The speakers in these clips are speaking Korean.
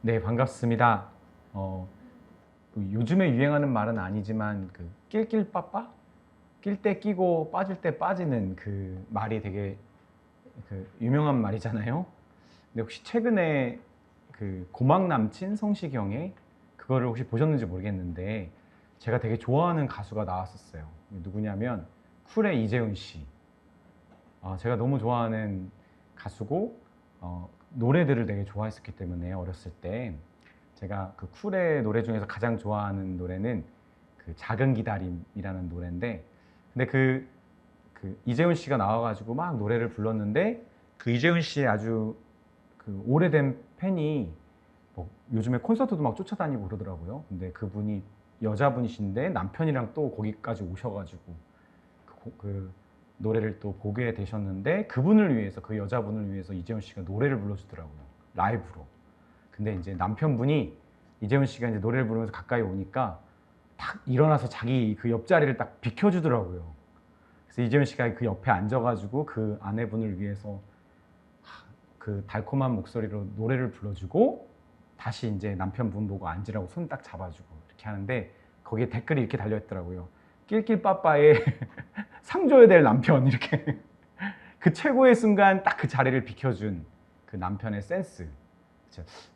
네, 반갑습니다. 요즘에 유행하는 말은 아니지만 낄낄빠빠? 낄 때 끼고 빠질 때 빠지는 그 말이 되게 유명한 말이잖아요. 근데 혹시 최근에 고막 남친 성시경의 그거를 혹시 보셨는지 모르겠는데 제가 되게 좋아하는 가수가 나왔었어요. 누구냐면 쿨의 이재훈 씨. 제가 너무 좋아하는 가수고 노래들을 되게 좋아했었기 때문에 어렸을 때 제가 그 쿨의 노래 중에서 가장 좋아하는 노래는 그 작은 기다림이라는 노래인데 근데 이재훈 씨가 나와가지고 막 노래를 불렀는데 그 이재훈 씨의 아주 그 오래된 팬이 뭐 요즘에 콘서트도 막 쫓아다니고 그러더라고요. 근데 그분이 여자분이신데 남편이랑 또 거기까지 오셔가지고 그 노래를 또 보게 되셨는데 그분을 위해서 그 여자분을 위해서 이재훈 씨가 노래를 불러주더라고요. 라이브로. 근데 이제 남편분이 이재훈 씨가 이제 노래를 부르면서 가까이 오니까 딱 일어나서 자기 그 옆자리를 딱 비켜주더라고요. 그래서 이재훈 씨가 그 옆에 앉아가지고 그 아내분을 위해서 그 달콤한 목소리로 노래를 불러주고 다시 이제 남편분 보고 앉으라고 손 딱 잡아주고 이렇게 하는데 거기에 댓글이 이렇게 달려있더라고요. 낄낄빠빠의 상 줘야 될 남편 이렇게 그 최고의 순간 딱 그 자리를 비켜준 그 남편의 센스.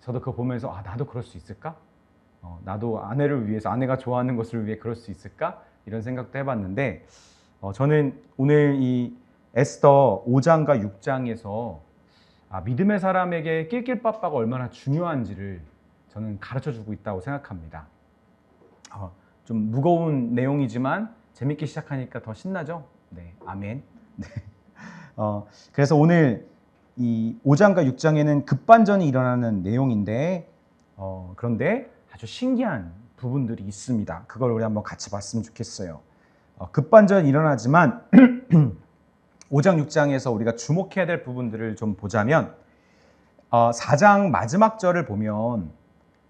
저도 그거 보면서 나도 그럴 수 있을까? 나도 아내를 위해서 아내가 좋아하는 것을 위해 그럴 수 있을까? 이런 생각도 해봤는데 저는 오늘 이 에스더 5장과 6장에서 믿음의 사람에게 낄낄빠빠가 얼마나 중요한지를 저는 가르쳐주고 있다고 생각합니다. 좀 무거운 내용이지만 재밌게 시작하니까 더 신나죠? 네, 아멘. 네. 그래서 오늘 이 5장과 6장에는 급반전이 일어나는 내용인데 그런데 아주 신기한 부분들이 있습니다. 그걸 우리 한번 같이 봤으면 좋겠어요. 급반전이 일어나지만 5장, 6장에서 우리가 주목해야 될 부분들을 좀 보자면 4장 마지막 절을 보면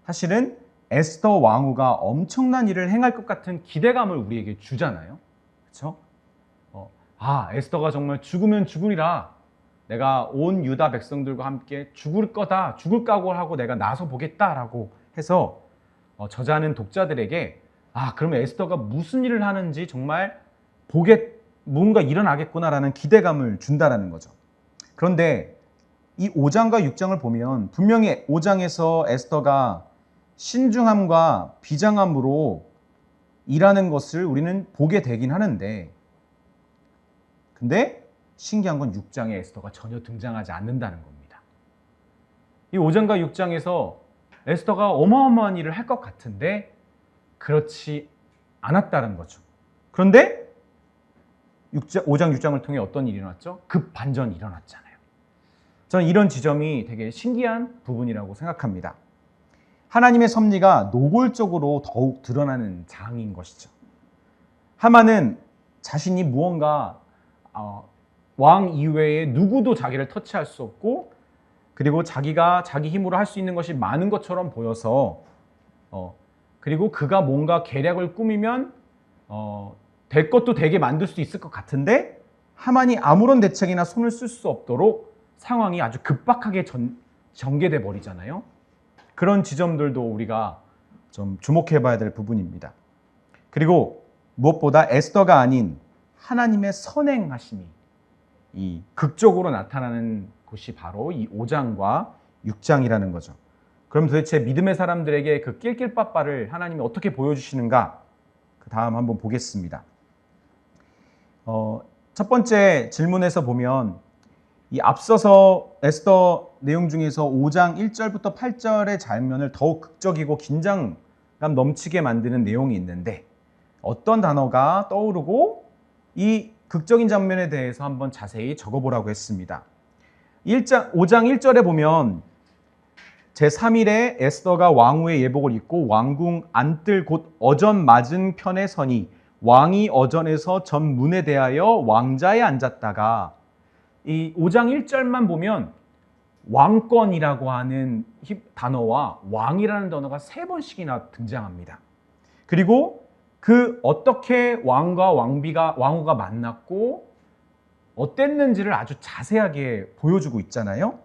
사실은 에스더 왕후가 엄청난 일을 행할 것 같은 기대감을 우리에게 주잖아요. 그렇죠? 에스더가 정말 죽으면 죽으리라. 내가 온 유다 백성들과 함께 죽을 거다. 죽을 각오를 하고 내가 나서 보겠다라고 해서 저자는 독자들에게 그러면 에스더가 무슨 일을 하는지 정말 뭔가 일어나겠구나라는 기대감을 준다라는 거죠. 그런데 이 5장과 6장을 보면 분명히 5장에서 에스더가 신중함과 비장함으로 일하는 것을 우리는 보게 되긴 하는데 근데 신기한 건 6장에 에스더가 전혀 등장하지 않는다는 겁니다. 이 5장과 6장에서 에스더가 어마어마한 일을 할 것 같은데 그렇지 않았다는 거죠. 그런데 5장, 6장을 통해 어떤 일이 일어났죠? 급반전이 일어났잖아요. 저는 이런 지점이 되게 신기한 부분이라고 생각합니다. 하나님의 섭리가 노골적으로 더욱 드러나는 장인 것이죠. 하만은 자신이 무언가 왕 이외에 누구도 자기를 터치할 수 없고 그리고 자기가 자기 힘으로 할 수 있는 것이 많은 것처럼 보여서 그리고 그가 뭔가 계략을 꾸미면 될 것도 되게 만들 수 있을 것 같은데 하만이 아무런 대책이나 손을 쓸 수 없도록 상황이 아주 급박하게 전개돼 버리잖아요. 그런 지점들도 우리가 좀 주목해 봐야 될 부분입니다. 그리고 무엇보다 에스더가 아닌 하나님의 선행하심이 이 극적으로 나타나는 곳이 바로 이 5장과 6장이라는 거죠. 그럼 도대체 믿음의 사람들에게 그 낄낄빠빠를 하나님이 어떻게 보여주시는가? 그 다음 한번 보겠습니다. 첫 번째 질문에서 보면 이 앞서서 에스더 내용 중에서 5장 1절부터 8절의 장면을 더욱 극적이고 긴장감 넘치게 만드는 내용이 있는데 어떤 단어가 떠오르고 이 극적인 장면에 대해서 한번 자세히 적어보라고 했습니다. 5장 1절에 보면 제3일에 에스더가 왕후의 예복을 입고 왕궁 안뜰 곧 어전 맞은 편에 서니 왕이 어전에서 전 문에 대하여 왕자에 앉았다가 이 5장 1절만 보면 왕권이라고 하는 단어와 왕이라는 단어가 3번씩이나 등장합니다. 그리고 어떻게 왕과 왕후가 만났고 어땠는지를 아주 자세하게 보여주고 있잖아요.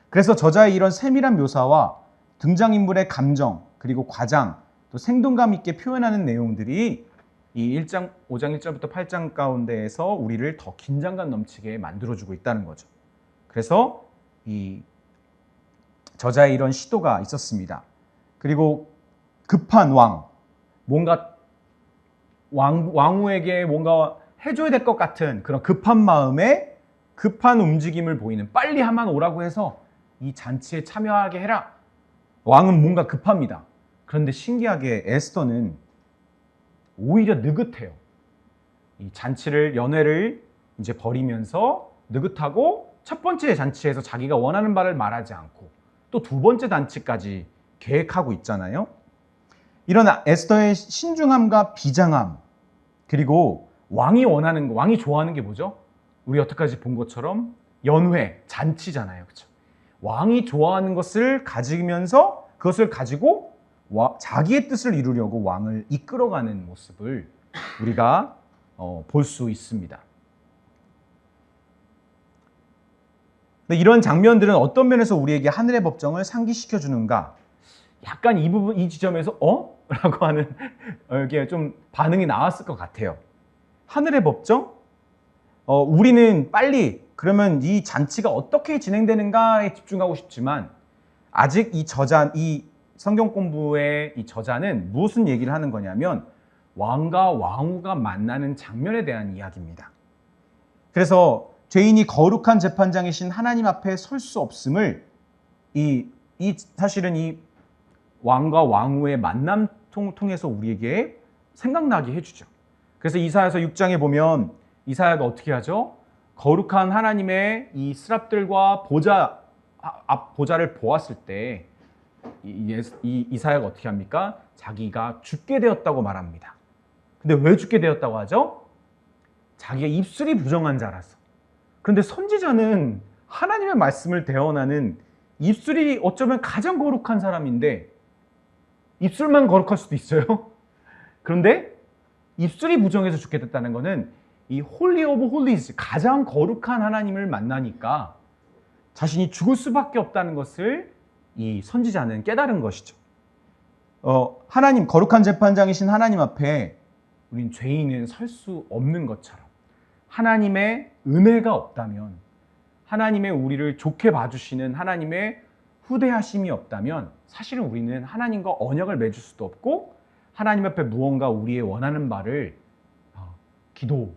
그래서 저자의 이런 세밀한 묘사와 등장인물의 감정, 그리고 과장, 또 생동감 있게 표현하는 내용들이 이 1장, 5장 1절부터 8장 가운데에서 우리를 더 긴장감 넘치게 만들어주고 있다는 거죠. 그래서 이 저자의 이런 시도가 있었습니다. 그리고 급한 뭔가 왕후에게 뭔가 해줘야 될 것 같은 그런 급한 마음에 급한 움직임을 보이는, 빨리 하만 오라고 해서 이 잔치에 참여하게 해라. 왕은 뭔가 급합니다. 그런데 신기하게 에스더는 오히려 느긋해요. 이 연회를 이제 벌이면서 느긋하고, 첫 번째 잔치에서 자기가 원하는 바를 말하지 않고 또 두 번째 잔치까지 계획하고 있잖아요. 이런 에스더의 신중함과 비장함, 그리고 왕이 좋아하는 게 뭐죠? 우리 여태까지 본 것처럼 연회, 잔치잖아요. 그렇죠? 왕이 좋아하는 것을 가지면서 그것을 가지고 자기의 뜻을 이루려고 왕을 이끌어가는 모습을 우리가 볼 수 있습니다. 근데 이런 장면들은 어떤 면에서 우리에게 하늘의 법정을 상기시켜 주는가? 약간 이 지점에서 라고 하는 이게 좀 반응이 나왔을 것 같아요. 하늘의 법정? 우리는 빨리 그러면 이 잔치가 어떻게 진행되는가에 집중하고 싶지만, 아직 이 성경 공부의 이 저자는 무슨 얘기를 하는 거냐면 왕과 왕후가 만나는 장면에 대한 이야기입니다. 그래서 죄인이 거룩한 재판장이신 하나님 앞에 설 수 없음을 사실은 이 왕과 왕후의 만남 통해서 우리에게 생각나게 해주죠. 그래서 이사야서 6장에 보면 이사야가 어떻게 하죠? 거룩한 하나님의 이 스랍들과 보좌를 보았을 때 이사야가 어떻게 합니까? 자기가 죽게 되었다고 말합니다. 근데 왜 죽게 되었다고 하죠? 자기가 입술이 부정한 자라서. 그런데 선지자는 하나님의 말씀을 대언하는 입술이 어쩌면 가장 거룩한 사람인데, 입술만 거룩할 수도 있어요. 그런데 입술이 부정해서 죽게 됐다는 것은 이 홀리 오브 홀리즈, 가장 거룩한 하나님을 만나니까 자신이 죽을 수밖에 없다는 것을 이 선지자는 깨달은 것이죠. 거룩한 재판장이신 하나님 앞에 우린 죄인은 설 수 없는 것처럼, 하나님의 은혜가 없다면, 하나님의 우리를 좋게 봐주시는 하나님의 후대하심이 없다면 사실은 우리는 하나님과 언약을 맺을 수도 없고, 하나님 앞에 무언가 우리의 원하는 바를 기도와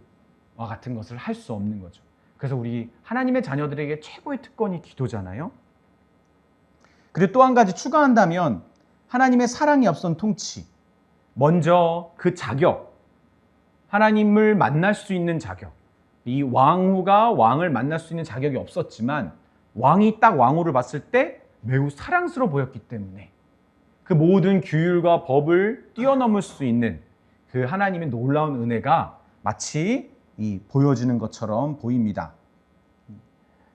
같은 것을 할 수 없는 거죠. 그래서 우리 하나님의 자녀들에게 최고의 특권이 기도잖아요. 그리고 또 한 가지 추가한다면 하나님의 사랑이 앞선 통치. 먼저 그 자격, 하나님을 만날 수 있는 자격. 이 왕후가 왕을 만날 수 있는 자격이 없었지만 왕이 딱 왕후를 봤을 때 매우 사랑스러워 보였기 때문에 그 모든 규율과 법을 뛰어넘을 수 있는 그 하나님의 놀라운 은혜가 마치 보여지는 것처럼 보입니다.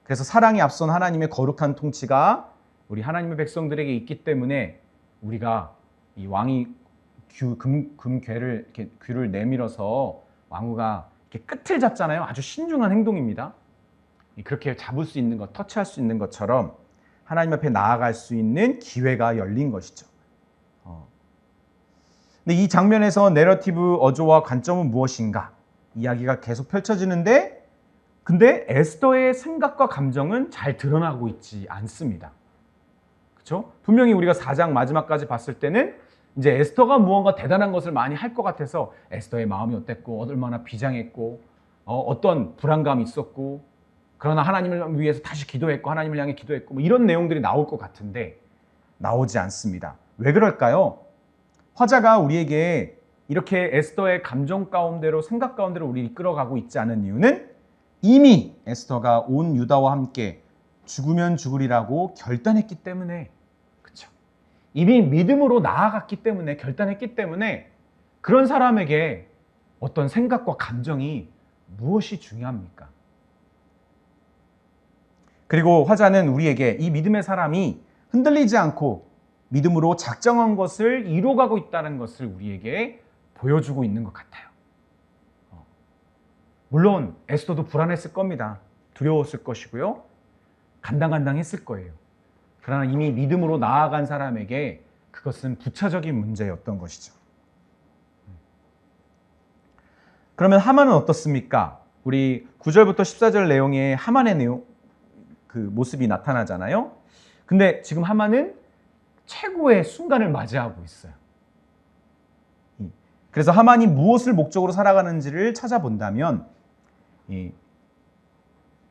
그래서 사랑이 앞선 하나님의 거룩한 통치가 우리 하나님의 백성들에게 있기 때문에 우리가 이 왕이 귀를 내밀어서 왕후가 이렇게 끝을 잡잖아요. 아주 신중한 행동입니다. 그렇게 잡을 수 있는 것, 터치할 수 있는 것처럼 하나님 앞에 나아갈 수 있는 기회가 열린 것이죠. 근데 이 장면에서 내러티브 어조와 관점은 무엇인가? 이야기가 계속 펼쳐지는데, 근데 에스더의 생각과 감정은 잘 드러나고 있지 않습니다. 그렇죠? 분명히 우리가 4장 마지막까지 봤을 때는 이제 에스더가 무언가 대단한 것을 많이 할 것 같아서 에스더의 마음이 어땠고, 얼마나 비장했고, 어떤 불안감이 있었고, 그러나 하나님을 위해서 다시 기도했고, 하나님을 향해 기도했고, 이런 내용들이 나올 것 같은데 나오지 않습니다. 왜 그럴까요? 화자가 우리에게 이렇게 에스더의 감정 가운데로, 생각 가운데로 우리를 이끌어가고 있지 않은 이유는 이미 에스더가 온 유다와 함께 죽으면 죽으리라고 결단했기 때문에, 그렇죠? 이미 믿음으로 나아갔기 때문에, 결단했기 때문에 그런 사람에게 어떤 생각과 감정이 무엇이 중요합니까? 그리고 화자는 우리에게 이 믿음의 사람이 흔들리지 않고 믿음으로 작정한 것을 이뤄가고 있다는 것을 우리에게 보여주고 있는 것 같아요. 물론 에스더도 불안했을 겁니다. 두려웠을 것이고요. 간당간당했을 거예요. 그러나 이미 믿음으로 나아간 사람에게 그것은 부차적인 문제였던 것이죠. 그러면 하만은 어떻습니까? 우리 9절부터 14절 내용에 하만의 그 모습이 나타나잖아요. 근데 지금 하만은 최고의 순간을 맞이하고 있어요. 그래서 하만이 무엇을 목적으로 살아가는지를 찾아본다면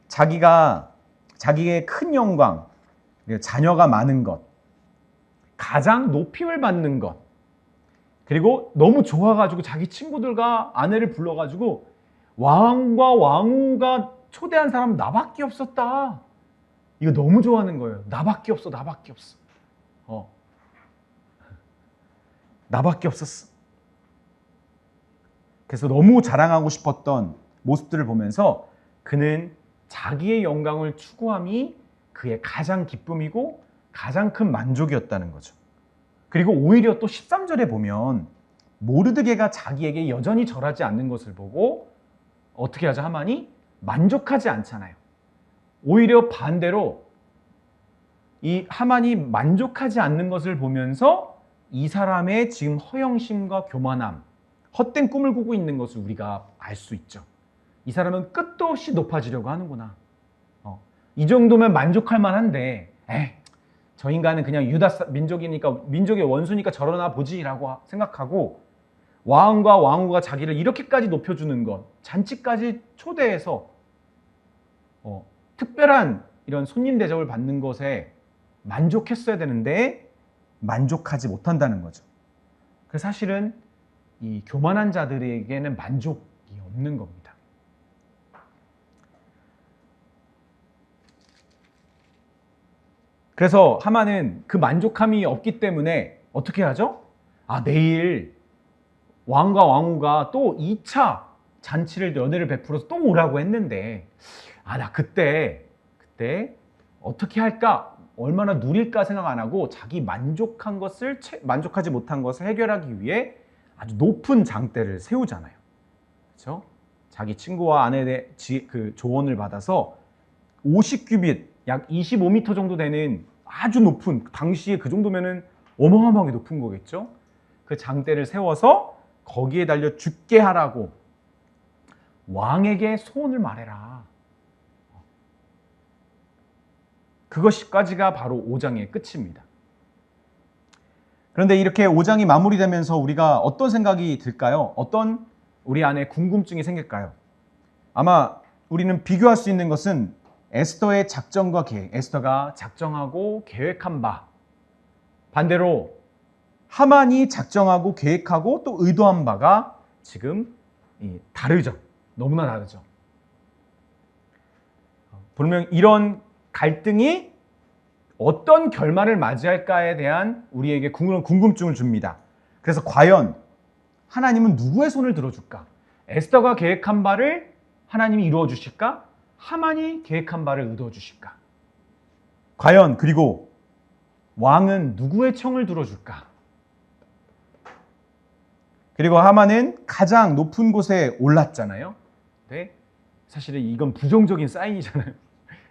자기의 큰 영광, 자녀가 많은 것, 가장 높임을 받는 것, 그리고 너무 좋아가지고 자기 친구들과 아내를 불러가지고 왕과 왕후가 초대한 사람 나밖에 없었다. 이거 너무 좋아하는 거예요. 나밖에 없어, 나밖에 없어. 나밖에 없었어. 그래서 너무 자랑하고 싶었던 모습들을 보면서 그는 자기의 영광을 추구함이 그의 가장 기쁨이고 가장 큰 만족이었다는 거죠. 그리고 오히려 또 13절에 보면 모르드게가 자기에게 여전히 절하지 않는 것을 보고 어떻게 하죠? 하만이 만족하지 않잖아요. 오히려 반대로 이 하만이 만족하지 않는 것을 보면서 이 사람의 지금 허영심과 교만함, 헛된 꿈을 꾸고 있는 것을 우리가 알 수 있죠. 이 사람은 끝도 없이 높아지려고 하는구나. 이 정도면 만족할 만한데 저 인간은 그냥 유다 민족이니까 민족의 원수니까 저러나 보지라고 생각하고 왕과 왕후가 자기를 이렇게까지 높여주는 것, 잔치까지 초대해서 특별한 이런 손님 대접을 받는 것에 만족했어야 되는데 만족하지 못한다는 거죠. 그래서 사실은 이 교만한 자들에게는 만족이 없는 겁니다. 그래서 하만은 그 만족함이 없기 때문에 어떻게 하죠? 내일 왕과 왕후가 또 2차 잔치를 연회를 베풀어서 또 오라고 했는데 나 그때 어떻게 할까? 얼마나 누릴까 생각 안 하고 자기 만족하지 못한 것을 해결하기 위해 아주 높은 장대를 세우잖아요. 그렇죠? 자기 친구와 아내의 그 조언을 받아서 50규빗, 약 25m 정도 되는 아주 높은, 당시에 그 정도면은 어마어마하게 높은 거겠죠? 그 장대를 세워서 거기에 달려 죽게 하라고 왕에게 소원을 말해라. 그것까지가 바로 5장의 끝입니다. 그런데 이렇게 5장이 마무리되면서 우리가 어떤 생각이 들까요? 어떤 우리 안에 궁금증이 생길까요? 아마 우리는 비교할 수 있는 것은 에스더의 작전과 계획, 에스더가 작정하고 계획한 바, 반대로 하만이 작정하고 계획하고 또 의도한 바가 지금 다르죠. 너무나 다르죠. 분명 이런 갈등이 어떤 결말을 맞이할까에 대한 우리에게 궁금증을 줍니다. 그래서 과연 하나님은 누구의 손을 들어줄까? 에스더가 계획한 바를 하나님이 이루어 주실까? 하만이 계획한 바를 이루어 주실까? 과연 그리고 왕은 누구의 청을 들어줄까? 그리고 하만은 가장 높은 곳에 올랐잖아요. 네? 사실은 이건 부정적인 사인이잖아요.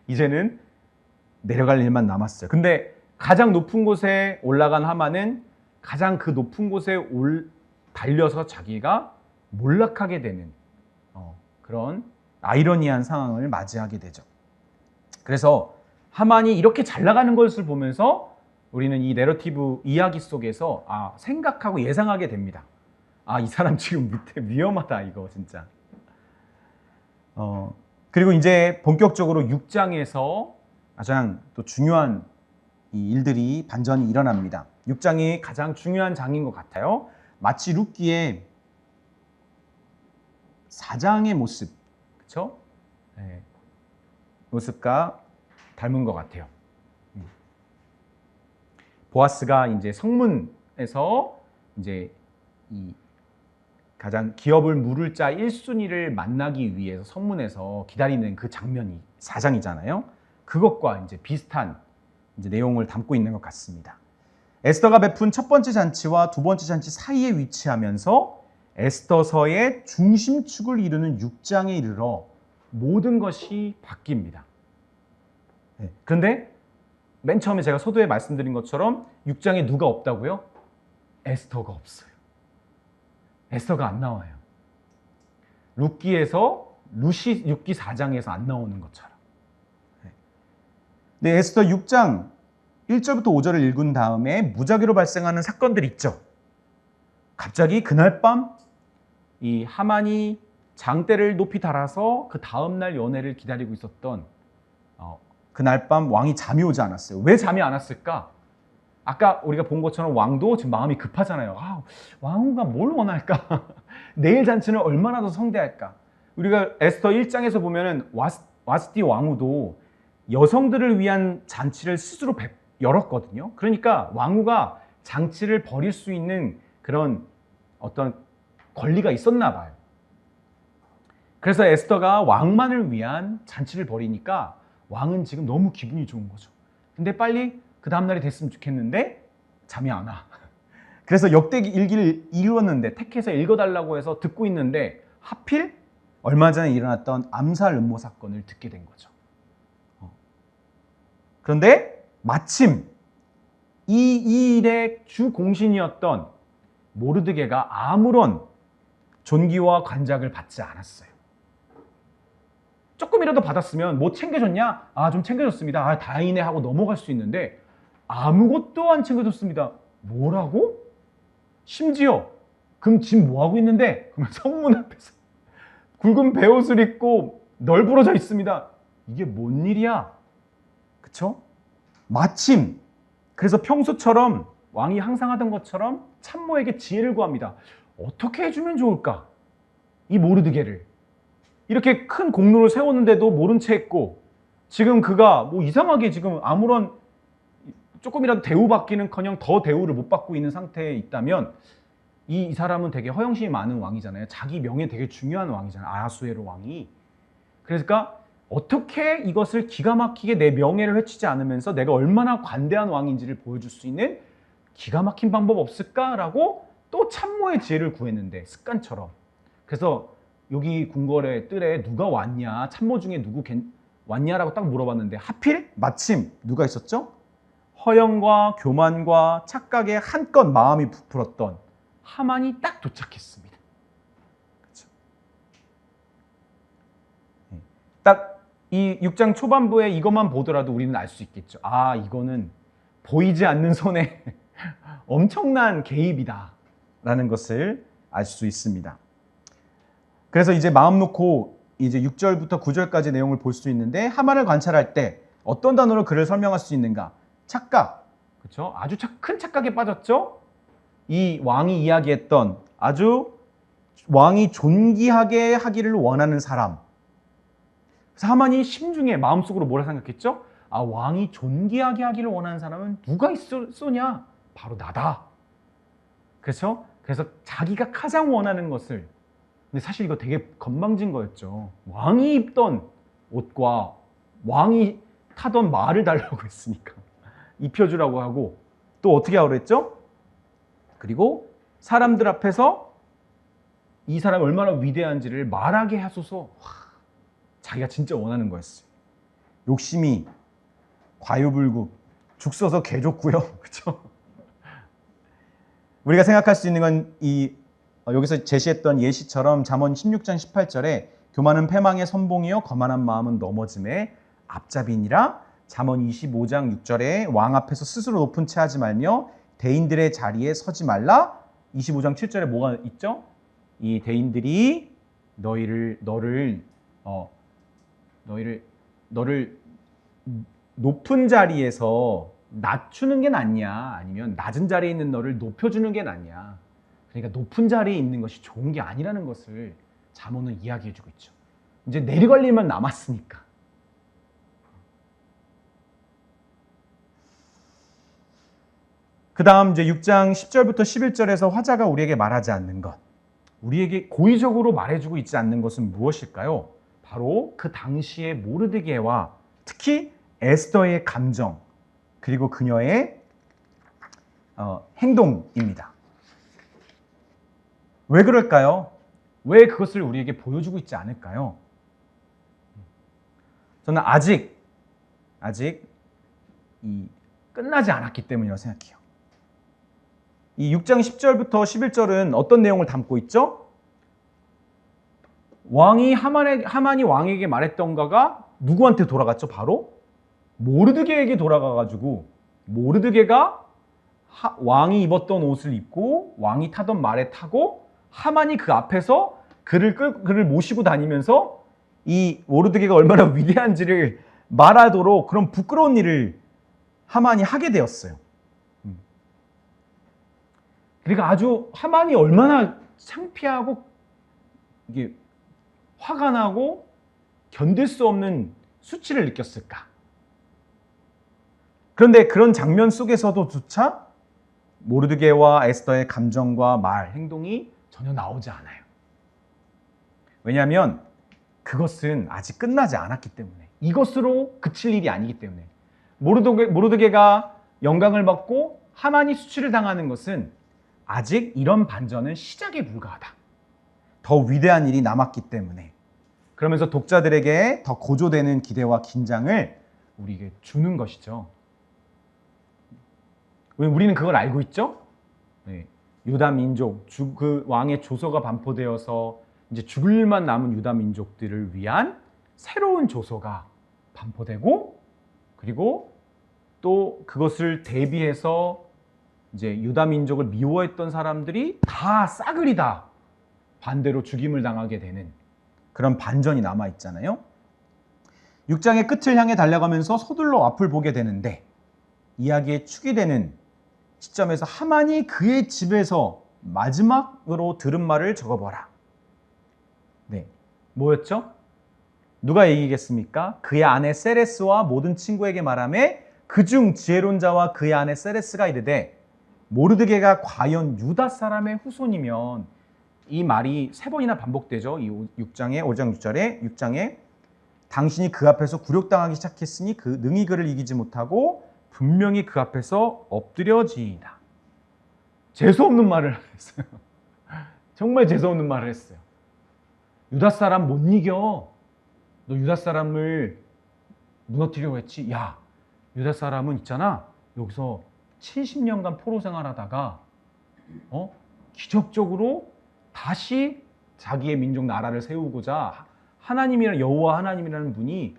이제는 내려갈 일만 남았어요. 근데 가장 높은 곳에 올라간 하만은 가장 그 높은 곳에 달려서 자기가 몰락하게 되는 그런 아이러니한 상황을 맞이하게 되죠. 그래서 하만이 이렇게 잘 나가는 것을 보면서 우리는 이 내러티브 이야기 속에서 생각하고 예상하게 됩니다. 이 사람 지금 밑에 위험하다 이거 진짜. 그리고 이제 본격적으로 6장에서 가장 또 중요한 이 일들이 반전이 일어납니다. 6장이 가장 중요한 장인 것 같아요. 마치 룻기의 4장의 모습, 그렇죠? 네. 모습과 닮은 것 같아요. 보아스가 이제 성문에서 이제 이 가장 기업을 물을 자 1순위를 만나기 위해서 성문에서 기다리는 그 장면이 4장이잖아요. 그것과 이제 비슷한 이제 내용을 담고 있는 것 같습니다. 에스더가 베푼 첫 번째 잔치와 두 번째 잔치 사이에 위치하면서 에스더서의 중심축을 이루는 6장에 이르러 모든 것이 바뀝니다. 그런데 맨 처음에 제가 서두에 말씀드린 것처럼 6장에 누가 없다고요? 에스더가 없어요. 에스더가 안 나와요. 룻기에서 룻기 4장에서 안 나오는 것처럼. 네, 에스더 6장 1절부터 5절을 읽은 다음에 무작위로 발생하는 사건들이 있죠. 갑자기 그날 밤 이 하만이 장대를 높이 달아서 그 다음날 연회를 기다리고 있었던 그날 밤 왕이 잠이 오지 않았어요. 왜 잠이 안 왔을까? 아까 우리가 본 것처럼 왕도 지금 마음이 급하잖아요. 왕후가 뭘 원할까? 내일 잔치는 얼마나 더 성대할까? 우리가 에스더 1장에서 보면은 와스티 왕후도 여성들을 위한 잔치를 스스로 열었거든요. 그러니까 왕후가 장치를 벌일 수 있는 그런 어떤 권리가 있었나 봐요. 그래서 에스더가 왕만을 위한 잔치를 벌이니까 왕은 지금 너무 기분이 좋은 거죠. 근데 빨리 그 다음날이 됐으면 좋겠는데 잠이 안 와. 그래서 역대기 일기를 읽었는데 택해서 읽어달라고 해서 듣고 있는데 하필 얼마 전에 일어났던 암살 음모 사건을 듣게 된 거죠. 그런데 마침 이 일의 주 공신이었던 모르드게가 아무런 존귀와 관작을 받지 않았어요. 조금이라도 받았으면 뭐 챙겨줬냐? 좀 챙겨줬습니다. 다행이네 하고 넘어갈 수 있는데 아무것도 안 챙겨줬습니다. 뭐라고? 심지어 그럼 지금 뭐하고 있는데? 그러면 성문 앞에서 굵은 베옷을 입고 널브러져 있습니다. 이게 뭔 일이야? 그쵸? 마침 그래서 평소처럼 왕이 항상 하던 것처럼 참모에게 지혜를 구합니다. 어떻게 해주면 좋을까? 이 모르드게를. 이렇게 큰 공로를 세웠는데도 모른 채 했고 지금 그가 뭐 이상하게 지금 아무런 조금이라도 대우받기는커녕 더 대우를 못 받고 있는 상태에 있다면 이 사람은 되게 허영심이 많은 왕이잖아요. 자기 명예 되게 중요한 왕이잖아요. 아하수에로 왕이. 그러니까 어떻게 이것을 기가 막히게 내 명예를 해치지 않으면서 내가 얼마나 관대한 왕인지를 보여줄 수 있는 기가 막힌 방법 없을까라고 또 참모의 지혜를 구했는데 습관처럼. 그래서 여기 궁궐의 뜰에 누가 왔냐, 참모 중에 누구 왔냐라고 딱 물어봤는데 하필 마침 누가 있었죠? 허영과 교만과 착각에 한껏 마음이 부풀었던 하만이 딱 도착했습니다. 그렇죠? 딱 이 6장 초반부에 이것만 보더라도 우리는 알 수 있겠죠. 이거는 보이지 않는 손에 엄청난 개입이다 라는 것을 알 수 있습니다. 그래서 이제 마음 놓고 이제 6절부터 9절까지 내용을 볼 수 있는데 하만을 관찰할 때 어떤 단어로 그를 설명할 수 있는가? 착각. 그렇죠? 아주 큰 착각에 빠졌죠? 이 왕이 이야기했던 아주 왕이 존귀하게 하기를 원하는 사람. 그래서 하만이 심중에 마음속으로 뭐라 생각했죠? 왕이 존귀하게 하기를 원하는 사람은 누가 있었냐? 바로 나다. 그렇죠? 그래서 자기가 가장 원하는 것을, 근데 사실 이거 되게 건방진 거였죠. 왕이 입던 옷과 왕이 타던 말을 달라고 했으니까 입혀주라고 하고 또 어떻게 하라고 했죠? 그리고 사람들 앞에서 이 사람이 얼마나 위대한지를 말하게 하소서. 자기가 진짜 원하는 거였어요. 욕심이 과유불급, 죽 써서 개 좋고요. 그렇죠? 우리가 생각할 수 있는 건 여기서 제시했던 예시처럼 잠언 16장 18절에 교만은 패망의 선봉이요 거만한 마음은 넘어짐의 앞잡이니라. 잠언 25장 6절에 왕 앞에서 스스로 높은 채 하지 말며 대인들의 자리에 서지 말라. 25장 7절에 뭐가 있죠? 이 대인들이 너를 높은 자리에서 낮추는 게 낫냐, 아니면 낮은 자리에 있는 너를 높여주는 게 낫냐. 그러니까 높은 자리에 있는 것이 좋은 게 아니라는 것을 잠언은 이야기해주고 있죠. 이제 내리갈 일만 남았으니까. 그 다음 이제 6장 10절부터 11절에서 화자가 우리에게 말하지 않는 것, 우리에게 고의적으로 말해주고 있지 않는 것은 무엇일까요? 바로 그 당시의 모르드게와 특히 에스더의 감정, 그리고 그녀의 행동입니다. 왜 그럴까요? 왜 그것을 우리에게 보여주고 있지 않을까요? 저는 아직 끝나지 않았기 때문이라고 생각해요. 이 6장 10절부터 11절은 어떤 내용을 담고 있죠? 하만이 왕에게 말했던 거가 누구한테 돌아갔죠? 바로 모르드게에게 돌아가가지고 모르드게가 왕이 입었던 옷을 입고 왕이 타던 말에 타고 하만이 그 앞에서 그를 모시고 다니면서 이 모르드게가 얼마나 위대한지를 말하도록 그런 부끄러운 일을 하만이 하게 되었어요. 그러니까 아주 하만이 얼마나 창피하고 이게 화가 나고 견딜 수 없는 수치를 느꼈을까. 그런데 그런 장면 속에서도 조차 모르드게와 에스더의 감정과 말, 행동이 전혀 나오지 않아요. 왜냐하면 그것은 아직 끝나지 않았기 때문에, 이것으로 그칠 일이 아니기 때문에. 모르드게가 영광을 받고 하만이 수치를 당하는 것은 아직 이런 반전은 시작에 불과하다. 더 위대한 일이 남았기 때문에. 그러면서 독자들에게 더 고조되는 기대와 긴장을 우리에게 주는 것이죠. 우리는 그걸 알고 있죠? 네. 유다 민족, 그 왕의 조서가 반포되어서 이제 죽을만 남은 유다 민족들을 위한 새로운 조서가 반포되고, 그리고 또 그것을 대비해서 이제 유다 민족을 미워했던 사람들이 다 싸그리다 반대로 죽임을 당하게 되는 그런 반전이 남아 있잖아요. 6장의 끝을 향해 달려가면서 서둘러 앞을 보게 되는데, 이야기의 축이 되는 시점에서 하만이 그의 집에서 마지막으로 들은 말을 적어보라. 네, 뭐였죠? 누가 얘기겠습니까? 그의 아내 세레스와 모든 친구에게 말하매 그중 지혜로운 자와 그의 아내 세레스가 이르되, 모르드게가 과연 유다 사람의 후손이면, 이 말이 3번이나 반복되죠. 이 6장에 5장 6절에 6장에 당신이 그 앞에서 굴욕당하기 시작했으니 그 능히 그를 이기지 못하고 분명히 그 앞에서 엎드려지이다. 재수없는 말을 했어요. 정말 재수없는 말을 했어요. 유다 사람 못 이겨. 너 유다 사람을 무너뜨리려고 했지. 야, 유다 사람은 있잖아, 여기서 70년간 포로 생활하다가 기적적으로 다시 자기의 민족 나라를 세우고자 하나님이라는, 여호와 하나님이라는 분이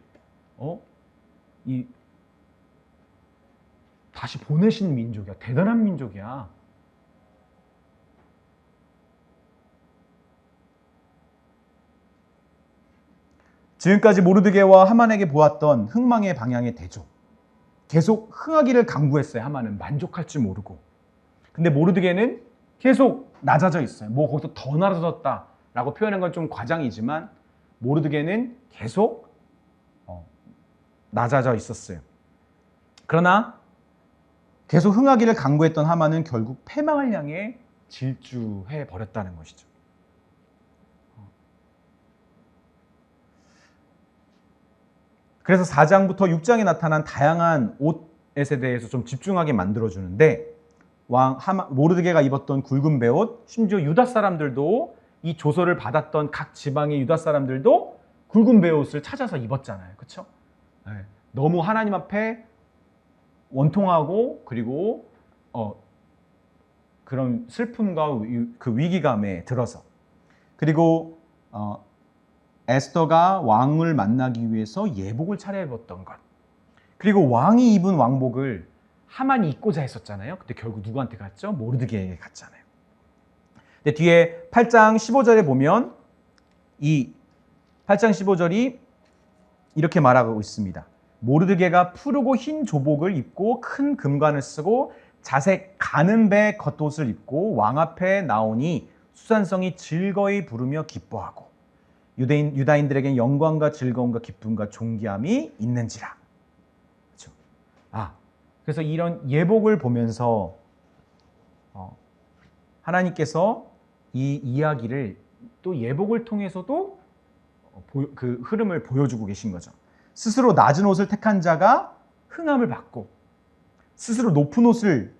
다시 보내신 민족이야. 대단한 민족이야. 지금까지 모르드게와 하만에게 보았던 흥망의 방향의 대조, 계속 흥하기를 강구했어요. 하만은 만족할 줄 모르고. 근데 모르드게는 계속 낮아져 있어요. 뭐 거기서 더 낮아졌다라고 표현한 건 좀 과장이지만 모르드게는 계속 낮아져 있었어요. 그러나 계속 흥하기를 강구했던 하만은 결국 패망을 향해 질주해 버렸다는 것이죠. 그래서 4장부터 6장에 나타난 다양한 옷에 대해서 좀 집중하게 만들어주는데, 모르드게가 입었던 굵은 베옷, 심지어 유다 사람들도, 이 조서를 받았던 각 지방의 유다 사람들도 굵은 베옷을 찾아서 입었잖아요. 그렇죠? 네. 너무 하나님 앞에 원통하고, 그리고 그런 슬픔과 그 위기감에 들어서, 그리고 에스더가 왕을 만나기 위해서 예복을 차려입었던 것, 그리고 왕이 입은 왕복을 하만이 입고자 했었잖아요. 근데 결국 누구한테 갔죠? 모르드게에게 갔잖아요. 근데 뒤에 8장 15절에 보면 이 8장 15절이 이렇게 말하고 있습니다. 모르드게가 푸르고 흰 조복을 입고 큰 금관을 쓰고 자색 가는 배 겉옷을 입고 왕 앞에 나오니 수산성이 즐거이 부르며 기뻐하고 유다인들에겐 영광과 즐거움과 기쁨과 존귀함이 있는지라. 그렇죠? 그래서 이런 예복을 보면서 하나님께서 이 이야기를 또 예복을 통해서도 그 흐름을 보여주고 계신 거죠. 스스로 낮은 옷을 택한 자가 흥함을 받고, 스스로 높은 옷을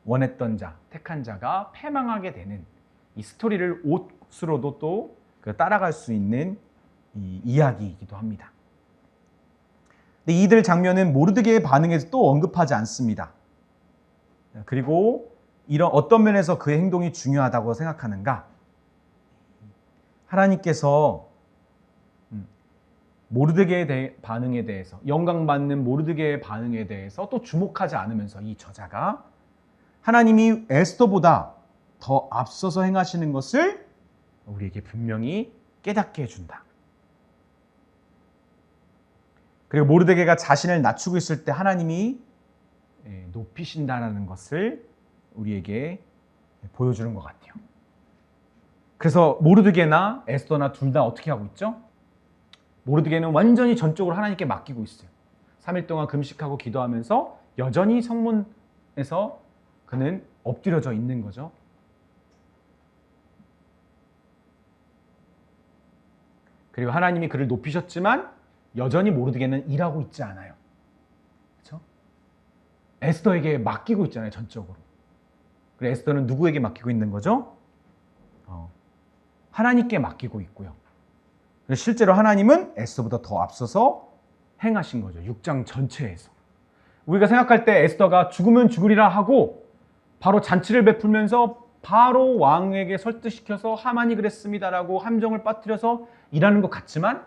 원했던 자, 택한 자가 패망하게 되는 이 스토리를 옷으로도 또 따라갈 수 있는 이 이야기이기도 합니다. 근데 이들 장면은 모르드게의 반응에서 또 언급하지 않습니다. 그리고 이런 어떤 면에서 그의 행동이 중요하다고 생각하는가? 하나님께서 모르드게의 반응에 대해서, 영광받는 모르드게의 반응에 대해서 또 주목하지 않으면서 이 저자가 하나님이 에스더보다 더 앞서서 행하시는 것을 우리에게 분명히 깨닫게 해준다. 그리고 모르드게가 자신을 낮추고 있을 때 하나님이 높이신다는 것을 우리에게 보여주는 것 같아요. 그래서 모르드게나 에스더나 둘 다 어떻게 하고 있죠? 모르드게는 완전히 전적으로 하나님께 맡기고 있어요. 3일 동안 금식하고 기도하면서 여전히 성문에서 그는 엎드려져 있는 거죠. 그리고 하나님이 그를 높이셨지만 여전히 모르드게는 일하고 있지 않아요. 그렇죠? 에스더에게 맡기고 있잖아요, 전적으로. 그리고 에스더는 누구에게 맡기고 있는 거죠? 하나님께 맡기고 있고요. 실제로 하나님은 에스더보다 더 앞서서 행하신 거죠. 6장 전체에서. 우리가 생각할 때 에스더가 죽으면 죽으리라 하고 바로 잔치를 베풀면서 바로 왕에게 설득시켜서 하만이 그랬습니다라고 함정을 빠뜨려서 일하는 것 같지만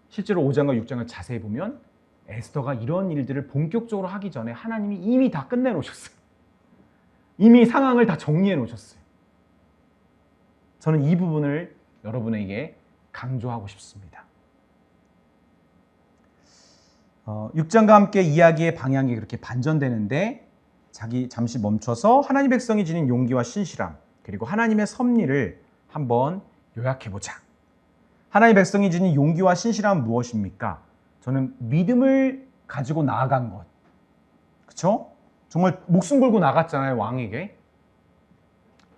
실제로 5장과 6장을 자세히 보면 에스더가 이런 일들을 본격적으로 하기 전에 하나님이 이미 다 끝내놓으셨어요. 이미 상황을 다 정리해 놓으셨어요. 저는 이 부분을 여러분에게 강조하고 싶습니다. 6장과 함께 이야기의 방향이 그렇게 반전되는데 잠시 멈춰서 하나님 백성이 지닌 용기와 신실함 그리고 하나님의 섭리를 한번 요약해보자. 하나님 백성이 지닌 용기와 신실함은 무엇입니까? 저는 믿음을 가지고 나아간 것. 그렇죠? 정말 목숨 걸고 나갔잖아요, 왕에게.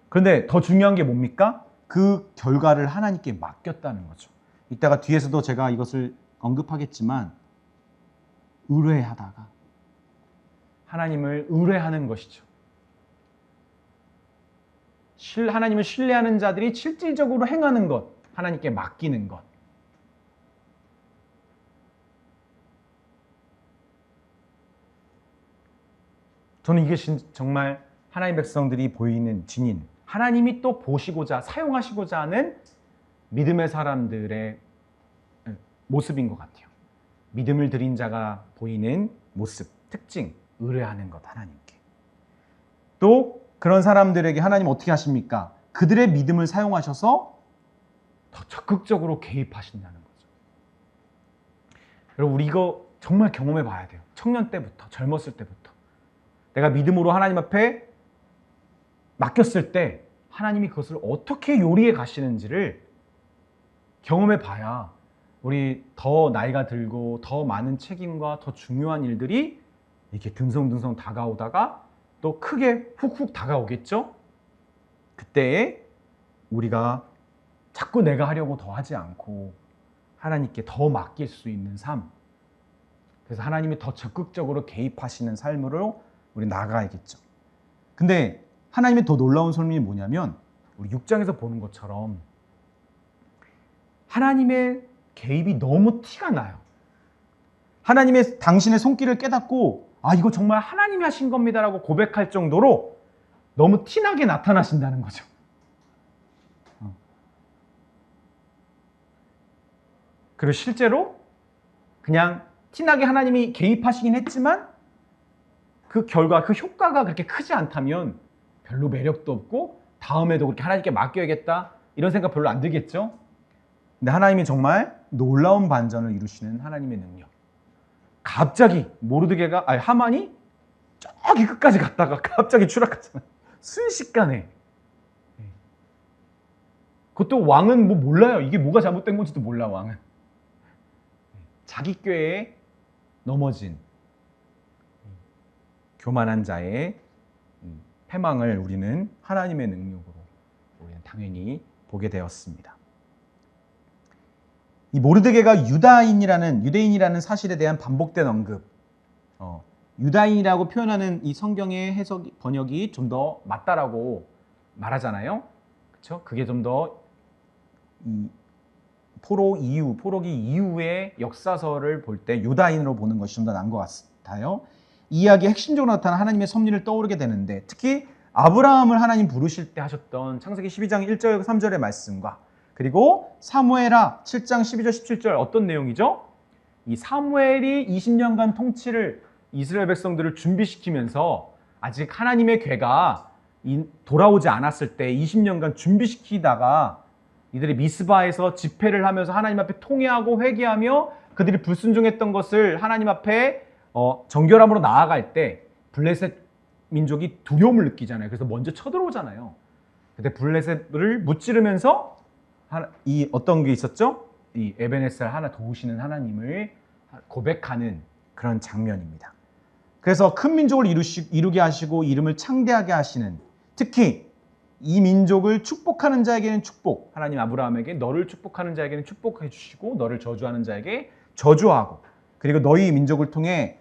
그런데 더 중요한 게 뭡니까? 그 결과를 하나님께 맡겼다는 거죠. 이따가 뒤에서도 제가 이것을 언급하겠지만 의뢰하다가 하나님을 의뢰하는 것이죠. 하나님을 신뢰하는 자들이 실질적으로 행하는 것, 하나님께 맡기는 것. 저는 이게 정말 하나님 백성들이 보이는 진인, 하나님이 또 보시고자 사용하시고자 하는 믿음의 사람들의 모습인 것 같아요. 믿음을 드린 자가 보이는 모습, 특징, 의뢰하는 것, 하나님께. 또 그런 사람들에게 하나님 어떻게 하십니까? 그들의 믿음을 사용하셔서 더 적극적으로 개입하신다는 거죠. 여러분, 우리 이거 정말 경험해 봐야 돼요. 청년 때부터, 젊었을 때부터. 내가 믿음으로 하나님 앞에 맡겼을 때 하나님이 그것을 어떻게 요리해 가시는지를 경험해 봐야 우리 더 나이가 들고 더 많은 책임과 더 중요한 일들이 이렇게 듬성듬성 다가오다가 또 크게 훅훅 다가오겠죠? 그때에 우리가 자꾸 내가 하려고 더 하지 않고 하나님께 더 맡길 수 있는 삶, 그래서 하나님이 더 적극적으로 개입하시는 삶으로 우리 나아가야겠죠. 근데 하나님의 더 놀라운 설명이 뭐냐면 우리 6장에서 보는 것처럼 하나님의 개입이 너무 티가 나요. 하나님의 당신의 손길을 깨닫고 이거 정말 하나님이 하신 겁니다라고 고백할 정도로 너무 티나게 나타나신다는 거죠. 그리고 실제로 그냥 티나게 하나님이 개입하시긴 했지만 그 결과, 그 효과가 그렇게 크지 않다면 별로 매력도 없고 다음에도 그렇게 하나님께 맡겨야겠다 이런 생각 별로 안 들겠죠? 근데 하나님이 정말 놀라운 반전을 이루시는 하나님의 능력. 갑자기 하만이 저기 끝까지 갔다가 갑자기 추락하잖아요. 순식간에. 그것도 왕은 몰라요. 이게 뭐가 잘못된 건지도 몰라, 왕은. 자기 꾀에 넘어진 교만한 자의 패망을 우리는 하나님의 능력으로 우리는 당연히 보게 되었습니다. 이 모르드게가 유대인이라는 사실에 대한 반복된 언급, 유다인이라고 표현하는 이 성경의 번역이 좀 더 맞다라고 말하잖아요. 그렇죠? 그게 좀 더 포로기 이후의 역사서를 볼 때 유다인으로 보는 것이 좀 더 나은 것 같아요. 이 이야기의 핵심적으로 나타난 하나님의 섭리를 떠오르게 되는데, 특히 아브라함을 하나님 부르실 때 하셨던 창세기 12장 1절 3절의 말씀과, 그리고 사무엘하 7장 12절 17절 어떤 내용이죠? 이 사무엘이 20년간 통치를 이스라엘 백성들을 준비시키면서 아직 하나님의 괴가 돌아오지 않았을 때 20년간 준비시키다가 이들이 미스바에서 집회를 하면서 하나님 앞에 통회하고 회개하며 그들이 불순종했던 것을 하나님 앞에 정결함으로 나아갈 때 블레셋 민족이 두려움을 느끼잖아요. 그래서 먼저 쳐들어오잖아요. 그때 블레셋을 무찌르면서 이 어떤 게 있었죠? 이 에베네셀 하나 도우시는 하나님을 고백하는 그런 장면입니다. 그래서 큰 민족을 이루게 하시고 이름을 창대하게 하시는, 특히 이 민족을 축복하는 자에게는 축복, 하나님 아브라함에게 너를 축복하는 자에게는 축복해 주시고 너를 저주하는 자에게 저주하고, 그리고 너희 민족을 통해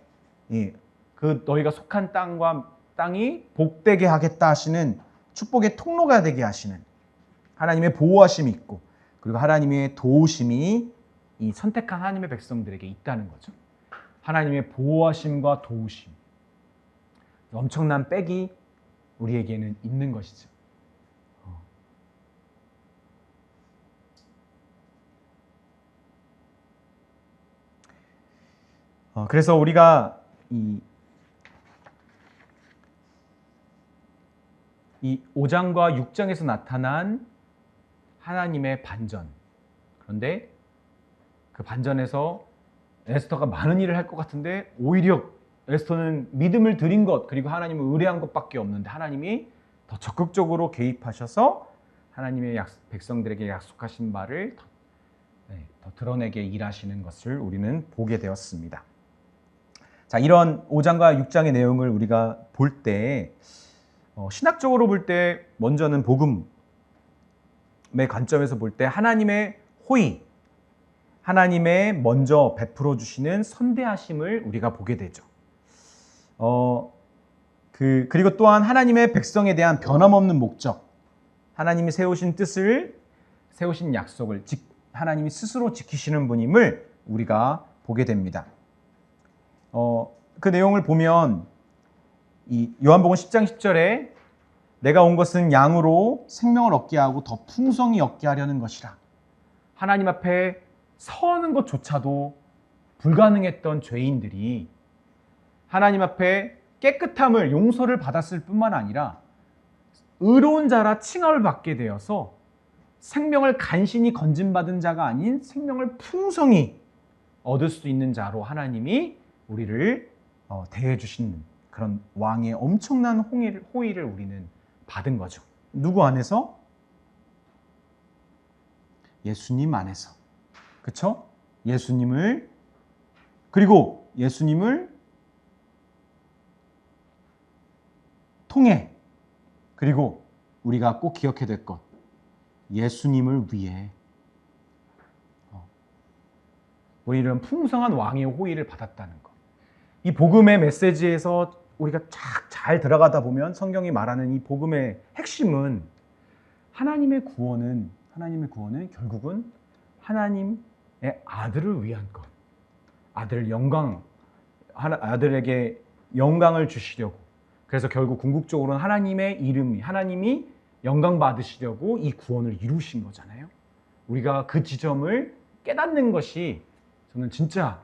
그 너희가 속한 땅이 복되게 하겠다 하시는 축복의 통로가 되게 하시는 하나님의 보호하심이 있고, 그리고 하나님의 도우심이 이 선택한 하나님의 백성들에게 있다는 거죠. 하나님의 보호하심과 도우심, 엄청난 백이 우리에게는 있는 것이죠. 그래서 우리가 이 5장과 6장에서 나타난 하나님의 반전, 그런데 그 반전에서 에스더가 많은 일을 할 것 같은데 오히려 에스더는 믿음을 드린 것, 그리고 하나님을 의뢰한 것밖에 없는데 하나님이 더 적극적으로 개입하셔서 하나님의 백성들에게 약속하신 바를 더 드러내게 일하시는 것을 우리는 보게 되었습니다. 자, 이런 5장과 6장의 내용을 우리가 볼 때 신학적으로 볼 때 먼저는 복음의 관점에서 볼 때 하나님의 호의, 하나님의 먼저 베풀어 주시는 선대하심을 우리가 보게 되죠. 그리고 또한 하나님의 백성에 대한 변함없는 목적, 하나님이 세우신 뜻을, 세우신 약속을 하나님이 스스로 지키시는 분임을 우리가 보게 됩니다. 그 내용을 보면 이 요한복음 10장 10절에 내가 온 것은 양으로 생명을 얻게 하고 더 풍성히 얻게 하려는 것이라. 하나님 앞에 서는 것조차도 불가능했던 죄인들이 하나님 앞에 깨끗함을, 용서를 받았을 뿐만 아니라 의로운 자라 칭함을 받게 되어서 생명을 간신히 건진받은 자가 아닌 생명을 풍성히 얻을 수 있는 자로 하나님이 우리를 대해 주시는 그런 왕의 엄청난 호의를 우리는 받은 거죠. 누구 안에서? 예수님 안에서. 그렇죠? 예수님을, 그리고 예수님을 통해, 그리고 우리가 꼭 기억해야 될 것, 예수님을 위해 우리는 풍성한 왕의 호의를 받았다는 것. 이 복음의 메시지에서 우리가 잘 들어가다 보면 성경이 말하는 이 복음의 핵심은 하나님의 구원은 결국은 하나님의 아들을 위한 것, 아들에게 영광을 주시려고, 그래서 결국 궁극적으로는 하나님이 영광 받으시려고 이 구원을 이루신 거잖아요. 우리가 그 지점을 깨닫는 것이 저는 진짜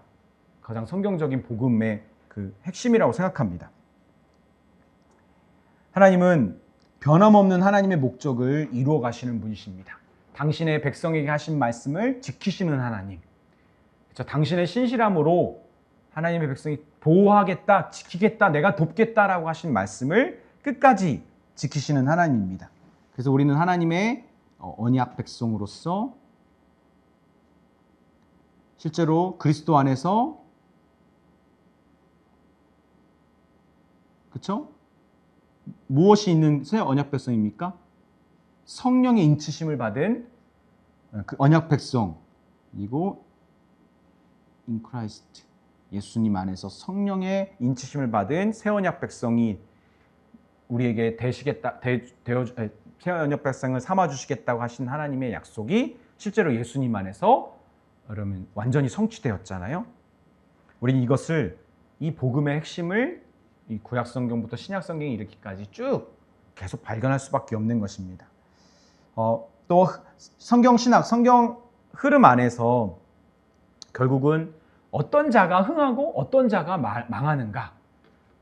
가장 성경적인 복음의 그 핵심이라고 생각합니다. 하나님은 변함없는 하나님의 목적을 이루어 가시는 분이십니다. 당신의 백성에게 하신 말씀을 지키시는 하나님. 그렇죠? 당신의 신실함으로 하나님의 백성이 보호하겠다, 지키겠다, 내가 돕겠다라고 하신 말씀을 끝까지 지키시는 하나님입니다. 그래서 우리는 하나님의 언약 백성으로서 실제로 그리스도 안에서, 그렇죠? 무엇이 있는 새 언약 백성입니까? 성령의 인치심을 받은 그 언약 백성, 그리고 in Christ, 예수님 안에서 성령의 인치심을 받은 새 언약 백성이 우리에게 새 언약 백성을 삼아 주시겠다고 하신 하나님의 약속이 실제로 예수님 안에서 그러면 완전히 성취되었잖아요. 우리는 이것을 이 복음의 핵심을 이 구약 성경부터 신약 성경에 이르기까지 쭉 계속 발견할 수밖에 없는 것입니다. 또 성경 신학, 성경 흐름 안에서 결국은 어떤 자가 흥하고 어떤 자가 망하는가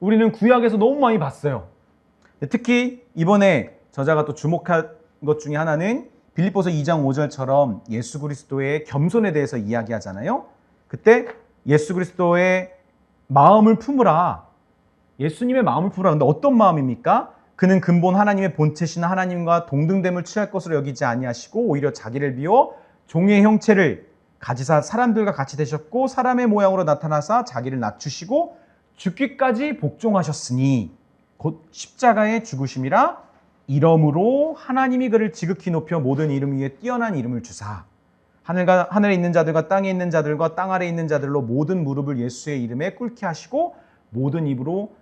우리는 구약에서 너무 많이 봤어요. 특히 이번에 저자가 또 주목한 것 중에 하나는 빌립보서 2장 5절처럼 예수 그리스도의 겸손에 대해서 이야기하잖아요. 그때 예수 그리스도의 마음을 품으라. 예수님의 마음을 품으라. 근데 어떤 마음입니까? 그는 근본 하나님의 본체신 하나님과 동등됨을 취할 것으로 여기지 아니하시고 오히려 자기를 비워 종의 형체를 가지사 사람들과 같이 되셨고 사람의 모양으로 나타나사 자기를 낮추시고 죽기까지 복종하셨으니 곧 십자가의 죽으심이라 이러므로 하나님이 그를 지극히 높여 모든 이름 위에 뛰어난 이름을 주사 하늘에 있는 자들과 땅에 있는 자들과 땅 아래에 있는 자들로 모든 무릎을 예수의 이름에 꿇게 하시고 모든 입으로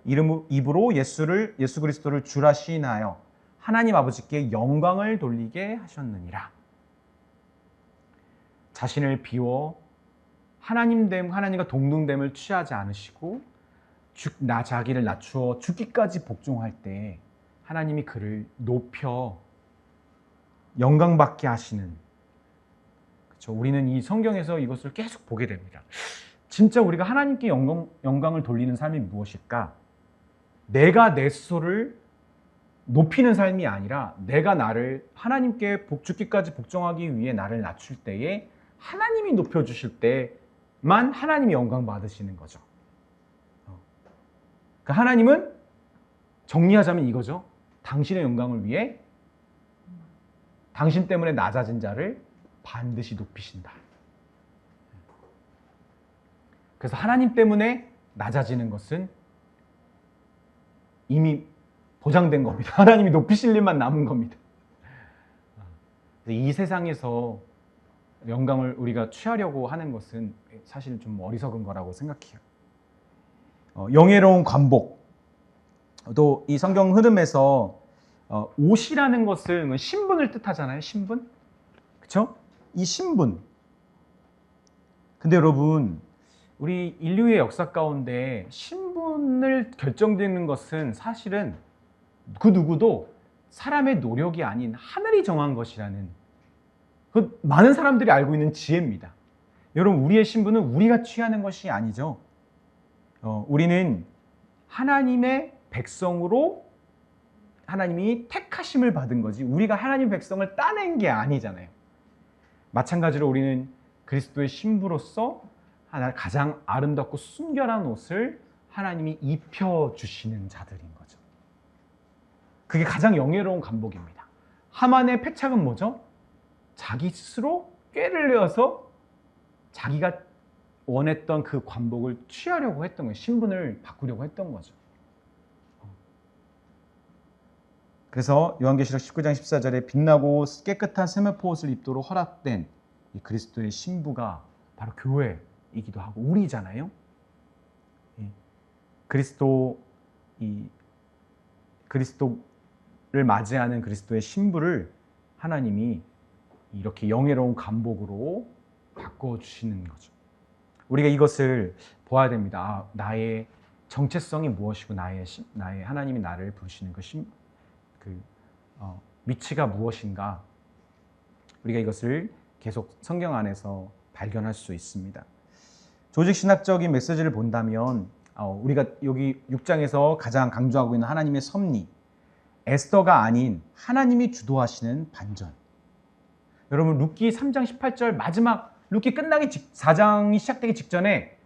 예수 그리스도를 주라 시인하여 하나님 아버지께 영광을 돌리게 하셨느니라. 자신을 비워 하나님과 동등됨을 취하지 않으시고 자기를 낮추어 죽기까지 복종할 때 하나님이 그를 높여 영광받게 하시는, 그렇죠? 우리는 이 성경에서 이것을 계속 보게 됩니다. 진짜 우리가 하나님께 영광을 돌리는 삶이 무엇일까? 내가 내 스스로를 높이는 삶이 아니라 내가 나를 하나님께 죽기까지 복종하기 위해 나를 낮출 때에 하나님이 높여주실 때만 하나님이 영광 받으시는 거죠. 그러니까 하나님은 정리하자면 이거죠. 당신의 영광을 위해 당신 때문에 낮아진 자를 반드시 높이신다. 그래서 하나님 때문에 낮아지는 것은 이미 보장된 겁니다. 하나님이 높이실 일만 남은 겁니다. 이 세상에서 영광을 우리가 취하려고 하는 것은 사실 좀 어리석은 거라고 생각해요. 영예로운 관복. 또 이 성경 흐름에서 옷이라는 것은 신분을 뜻하잖아요. 신분. 그렇죠? 이 신분. 근데 여러분, 우리 인류의 역사 가운데 신분을 결정짓는 것은 사실은 그 누구도 사람의 노력이 아닌 하늘이 정한 것이라는 그 많은 사람들이 알고 있는 지혜입니다. 여러분, 우리의 신분은 우리가 취하는 것이 아니죠. 우리는 하나님의 백성으로 하나님이 택하심을 받은 거지 우리가 하나님 백성을 따낸 게 아니잖아요. 마찬가지로 우리는 그리스도의 신부로서 가장 아름답고 순결한 옷을 하나님이 입혀주시는 자들인 거죠. 그게 가장 영예로운 관복입니다. 하만의 패착은 뭐죠? 자기 스스로 꾀를 내어서 자기가 원했던 그 관복을 취하려고 했던 거예요. 신분을 바꾸려고 했던 거죠. 그래서 요한계시록 19장 14절에 빛나고 깨끗한 세마포 옷을 입도록 허락된 이 그리스도의 신부가 바로 교회이기도 하고 우리잖아요. 그리스도를 맞이하는 그리스도의 신부를 하나님이 이렇게 영예로운 관복으로 바꿔주시는 거죠. 우리가 이것을 보아야 됩니다. 나의 정체성이 무엇이고 나의 하나님이 나를 부르시는 위치가 무엇인가? 우리가 이것을 계속 성경 안에서 발견할 수 있습니다. 조직신학적인 메시지를 본다면 우리가 여기 6장에서 가장 강조하고 있는 하나님의 섭리, 에스더가 아닌 하나님이 주도하시는 반전. 여러분 룻기 3장 18절 마지막 룻기 끝나기 4장이 시작되기 직전에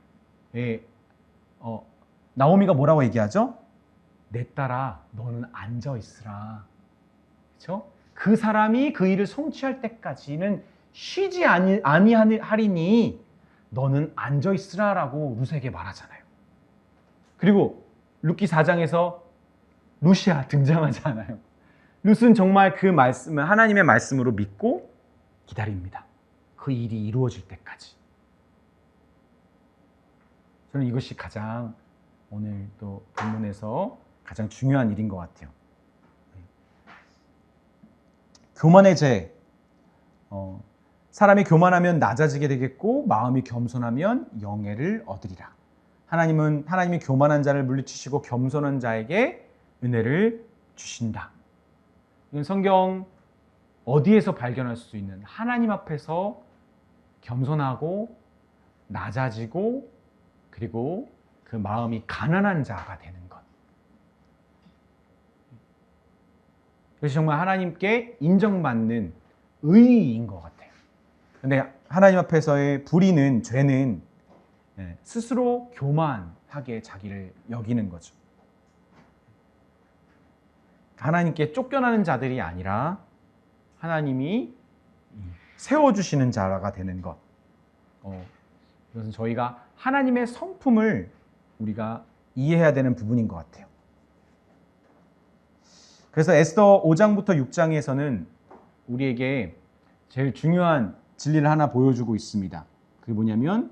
나오미가 뭐라고 얘기하죠? 내 딸아 너는 앉아 있으라. 그렇죠? 그 사람이 그 일을 성취할 때까지는 쉬지 아니하리니 너는 앉아 있으라라고 룻에게 말하잖아요. 그리고 룻기 4장에서 룻이야 등장하지 않아요. 룻은 정말 그 말씀을 하나님의 말씀으로 믿고 기다립니다. 그 일이 이루어질 때까지. 저는 이것이 가장 오늘 또 본문에서 가장 중요한 일인 것 같아요. 교만의 죄. 사람이 교만하면 낮아지게 되겠고 마음이 겸손하면 영예를 얻으리라. 하나님이 교만한 자를 물리치시고 겸손한 자에게 은혜를 주신다. 이건 성경 어디에서 발견할 수 있는 하나님 앞에서 겸손하고 낮아지고 그리고 그 마음이 가난한 자가 되는 것. 그래서 정말 하나님께 인정받는 의인 것 같아요. 근데 하나님 앞에서의 불의는, 죄는 스스로 교만하게 자기를 여기는 거죠. 하나님께 쫓겨나는 자들이 아니라 하나님이 세워주시는 자가 되는 것. 이것은 저희가 하나님의 성품을 우리가 이해해야 되는 부분인 것 같아요. 그래서 에스더 5장부터 6장에서는 우리에게 제일 중요한 진리를 하나 보여주고 있습니다. 그게 뭐냐면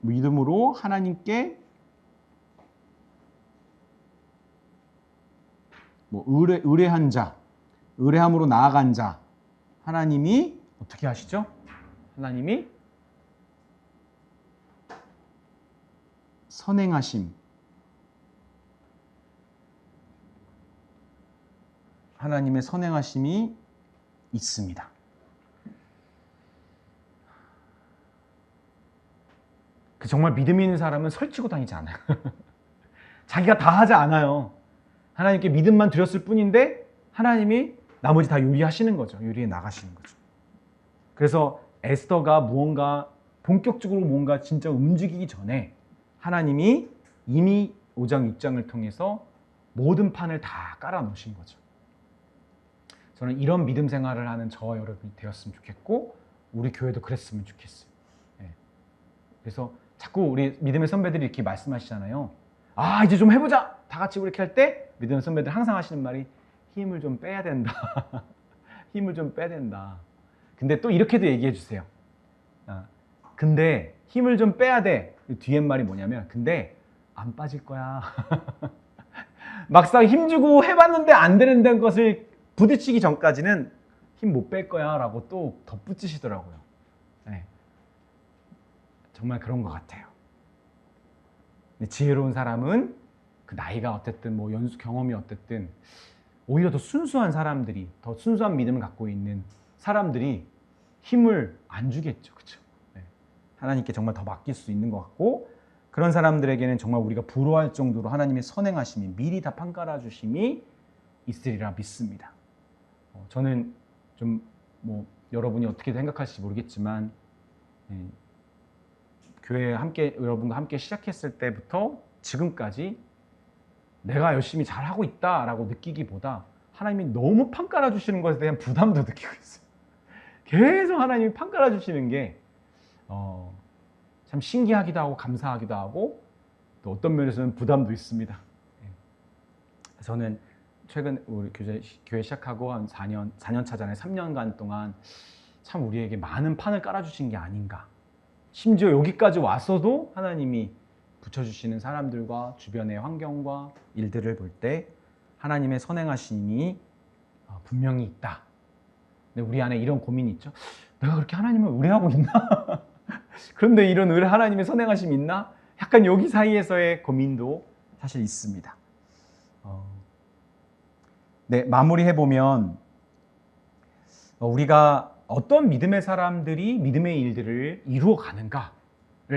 믿음으로 하나님께 의뢰한 자, 의뢰함으로 나아간 자, 하나님이 어떻게 하시죠? 하나님이 선행하심, 하나님의 선행하심이 있습니다. 정말 믿음 있는 사람은 설치고 다니지 않아요. 자기가 다 하지 않아요. 하나님께 믿음만 드렸을 뿐인데 하나님이 나머지 다 요리하시는 거죠. 요리해 나가시는 거죠. 그래서 에스더가 무언가 본격적으로 뭔가 진짜 움직이기 전에 하나님이 이미 5장, 6장을 통해서 모든 판을 다 깔아 놓으신 거죠. 저는 이런 믿음 생활을 하는 저와 여러분이 되었으면 좋겠고 우리 교회도 그랬으면 좋겠어요. 그래서 자꾸 우리 믿음의 선배들이 이렇게 말씀하시잖아요. 아, 이제 좀 해보자! 다 같이 이렇게 할 때 믿음의 선배들 항상 하시는 말이 힘을 좀 빼야 된다. 힘을 좀 빼야 된다. 근데 또 이렇게도 얘기해 주세요. 근데 힘을 좀 빼야 돼. 뒤에 말이 뭐냐면 근데 안 빠질 거야. 막상 힘주고 해봤는데 안 되는 것을 부딪히기 전까지는 힘 못 뺄 거야 라고 또 덧붙이시더라고요. 네. 정말 그런 것 같아요. 지혜로운 사람은 그 나이가 어쨌든 뭐 연수 경험이 어쨌든 오히려 더 순수한 사람들이, 더 순수한 믿음을 갖고 있는 사람들이 힘을 안 주겠죠. 그렇죠? 네. 하나님께 정말 더 맡길 수 있는 것 같고 그런 사람들에게는 정말 우리가 부러워할 정도로 하나님의 선행하심이 미리 다 판가라 주심이 있으리라 믿습니다. 저는 좀 뭐 여러분이 어떻게 생각할지 모르겠지만 교회 여러분과 함께 시작했을 때부터 지금까지 내가 열심히 잘하고 있다라고 느끼기보다 하나님이 너무 판 깔아주시는 것에 대한 부담도 느끼고 있어요. 계속 하나님이 판 깔아주시는 게 참 신기하기도 하고 감사하기도 하고 또 어떤 면에서는 부담도 있습니다. 저는 최근 우리 교회 시작하고 한 4년 차잖아요. 3년간 동안 참 우리에게 많은 판을 깔아주신 게 아닌가. 심지어 여기까지 왔어도 하나님이 붙여주시는 사람들과 주변의 환경과 일들을 볼 때 하나님의 선행하심이 분명히 있다. 근데 우리 안에 이런 고민이 있죠. 내가 그렇게 하나님을 의뢰하고 있나? 그런데 이런 하나님의 선행하심이 있나? 약간 여기 사이에서의 고민도 사실 있습니다. 네, 마무리해보면 우리가 어떤 믿음의 사람들이 믿음의 일들을 이루어 가는가를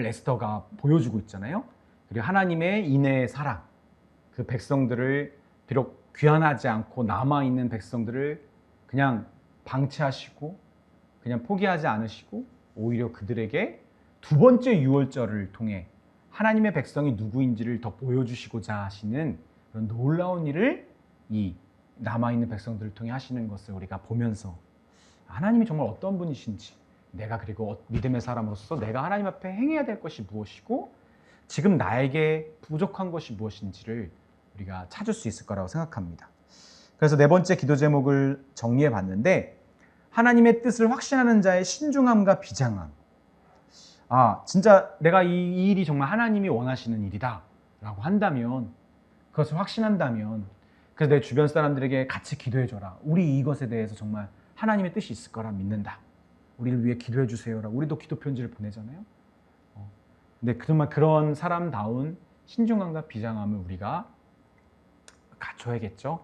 에스더가 보여주고 있잖아요. 그리고 하나님의 인애의 사랑, 그 백성들을 비록 귀환하지 않고 남아있는 백성들을 그냥 방치하시고 그냥 포기하지 않으시고 오히려 그들에게 두 번째 유월절을 통해 하나님의 백성이 누구인지를 더 보여주시고자 하시는 그런 놀라운 일을 이 남아있는 백성들을 통해 하시는 것을 우리가 보면서 하나님이 정말 어떤 분이신지 내가 그리고 믿음의 사람으로서 내가 하나님 앞에 행해야 될 것이 무엇이고 지금 나에게 부족한 것이 무엇인지를 우리가 찾을 수 있을 거라고 생각합니다. 그래서 네 번째 기도 제목을 정리해 봤는데 하나님의 뜻을 확신하는 자의 신중함과 비장함. 진짜 내가 이 일이 정말 하나님이 원하시는 일이다 라고 한다면 그것을 확신한다면 그래서 내 주변 사람들에게 같이 기도해줘라. 우리 이것에 대해서 정말 하나님의 뜻이 있을 거라 믿는다. 우리를 위해 기도해 주세요라고 우리도 기도 편지를 보내잖아요. 근데 정말 그런 사람다운 신중함과 비장함을 우리가 갖춰야겠죠.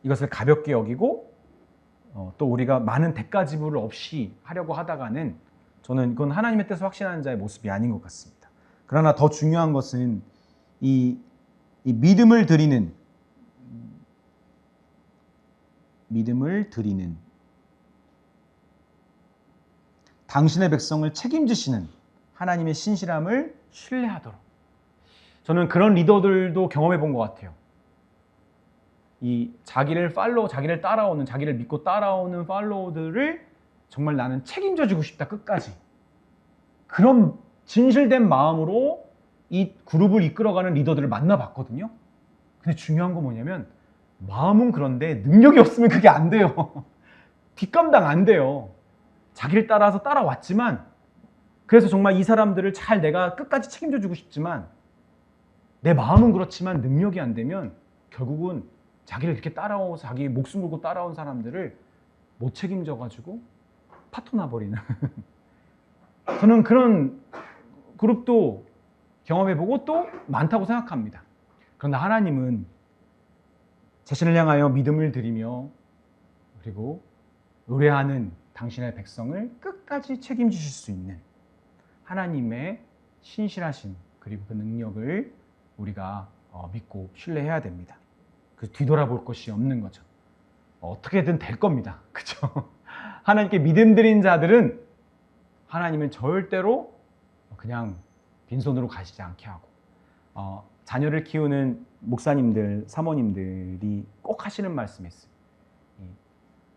이것을 가볍게 여기고 또 우리가 많은 대가 지불 없이 하려고 하다가는 저는 이건 하나님의 뜻을 확신하는 자의 모습이 아닌 것 같습니다. 그러나 더 중요한 것은 이 믿음을 드리는 당신의 백성을 책임지시는 하나님의 신실함을 신뢰하도록. 저는 그런 리더들도 경험해 본 것 같아요. 이 자기를 따라오는, 자기를 믿고 따라오는 팔로워들을 정말 나는 책임져 주고 싶다, 끝까지. 그런 진실된 마음으로 이 그룹을 이끌어가는 리더들을 만나봤거든요. 근데 중요한 건 뭐냐면 마음은 그런데 능력이 없으면 그게 안 돼요. 뒷감당 안 돼요. 자기를 따라서 따라왔지만, 그래서 정말 이 사람들을 잘 내가 끝까지 책임져 주고 싶지만 내 마음은 그렇지만 능력이 안 되면 결국은 자기를 이렇게 따라오고 자기 목숨 걸고 따라온 사람들을 못 책임져 가지고 파토 나버리는 저는 그런 그룹도 경험해보고 또 많다고 생각합니다. 그러나 하나님은 자신을 향하여 믿음을 드리며 그리고 의뢰하는 당신의 백성을 끝까지 책임지실 수 있는 하나님의 신실하심 그리고 그 능력을 우리가 믿고 신뢰해야 됩니다. 그 뒤돌아볼 것이 없는 거죠. 어떻게든 될 겁니다. 그렇죠? 하나님께 믿음 드린 자들은 하나님은 절대로 그냥 빈손으로 가시지 않게 하고 자녀를 키우는 목사님들, 사모님들이 꼭 하시는 말씀이 있어요.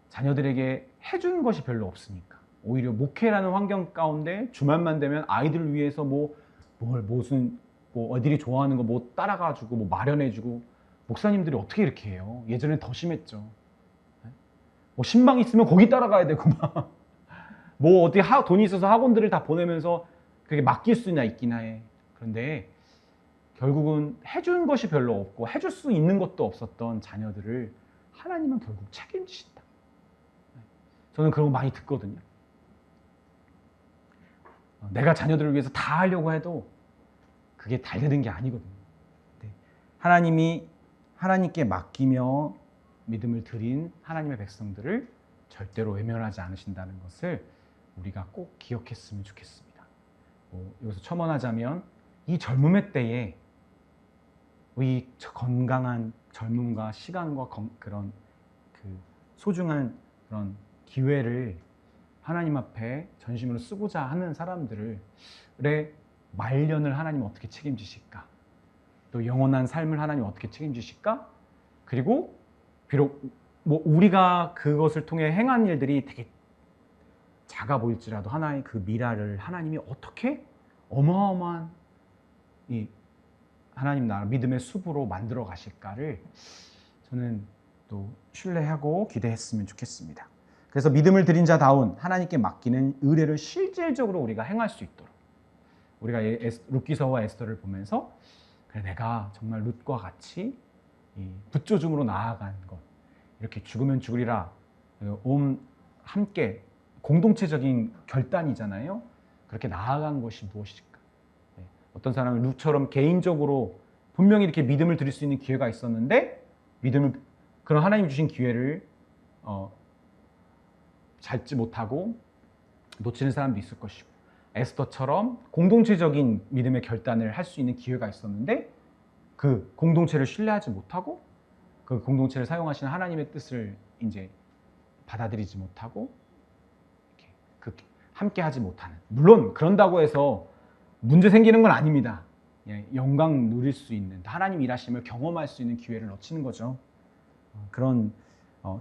자녀들에게 해준 것이 별로 없으니까 오히려 목회라는 환경 가운데 주말만 되면 아이들을 위해서 애들이 좋아하는 거 뭐 따라가지고 뭐 마련해주고 목사님들이 어떻게 이렇게 해요? 예전에 더 심했죠. 뭐 신방 있으면 거기 따라가야 되고 막 뭐 어떻게 돈이 있어서 학원들을 다 보내면서 그게 맡길 수나 있기나 해. 그런데 결국은 해준 것이 별로 없고 해줄 수 있는 것도 없었던 자녀들을 하나님은 결국 책임지신다. 저는 그런 거 많이 듣거든요. 내가 자녀들을 위해서 다 하려고 해도 그게 다 되는 게 아니거든요. 하나님이 하나님께 맡기며 믿음을 드린 하나님의 백성들을 절대로 외면하지 않으신다는 것을 우리가 꼭 기억했으면 좋겠습니다. 여기서 첨언하자면 이 젊음의 때에 이 건강한 젊음과 시간과 그런 소중한 그런 기회를 하나님 앞에 전심으로 쓰고자 하는 사람들의 말년을 하나님 어떻게 책임지실까? 또 영원한 삶을 하나님 어떻게 책임지실까? 그리고 비록 우리가 그것을 통해 행한 일들이 되게 작아 보일지라도 하나의 그 미라를 하나님이 어떻게 어마어마한 이 하나님 나라 믿음의 숲으로 만들어 가실까를 저는 또 신뢰하고 기대했으면 좋겠습니다. 그래서 믿음을 드린 자다운 하나님께 맡기는 의뢰를 실질적으로 우리가 행할 수 있도록 우리가 룻기서와 에스더를 보면서 그래 내가 정말 룻과 같이 붙조중으로 나아간 것 이렇게 죽으면 죽으리라 함께 공동체적인 결단이잖아요. 그렇게 나아간 것이 무엇일까? 어떤 사람은 룻처럼 개인적으로 분명히 이렇게 믿음을 드릴 수 있는 기회가 있었는데 그런 하나님 주신 기회를 잡지 못하고 놓치는 사람도 있을 것이고 에스더처럼 공동체적인 믿음의 결단을 할 수 있는 기회가 있었는데 그 공동체를 신뢰하지 못하고 그 공동체를 사용하시는 하나님의 뜻을 이제 받아들이지 못하고 함께 하지 못하는 물론 그런다고 해서 문제 생기는 건 아닙니다. 영광 누릴 수 있는 하나님 일하심을 경험할 수 있는 기회를 놓치는 거죠. 그런